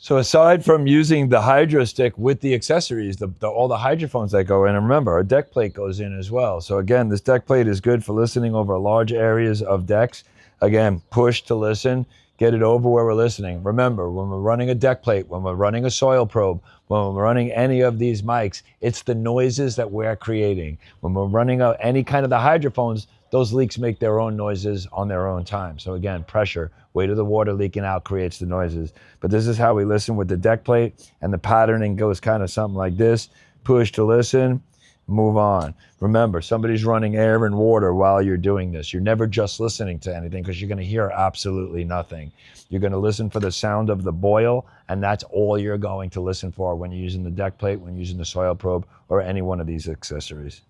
So aside from using the hydro stick with the accessories, all the hydrophones that go in, and remember, our deck plate goes in as well. So again, this deck plate is good for listening over large areas of decks. Again, push to listen, get it over where we're listening. Remember, when we're running a deck plate, when we're running a soil probe, when we're running any of these mics, it's the noises that we're creating. When we're running any kind of the hydrophones, those leaks make their own noises on their own time. So again, pressure, weight of the water leaking out creates the noises. But this is how we listen with the deck plate, and the patterning goes kind of something like this. Push to listen, move on. Remember, somebody's running air and water while you're doing this. You're never just listening to anything because you're going to hear absolutely nothing. You're going to listen for the sound of the boil, and that's all you're going to listen for when you're using the deck plate, when you're using the soil probe, or any one of these accessories.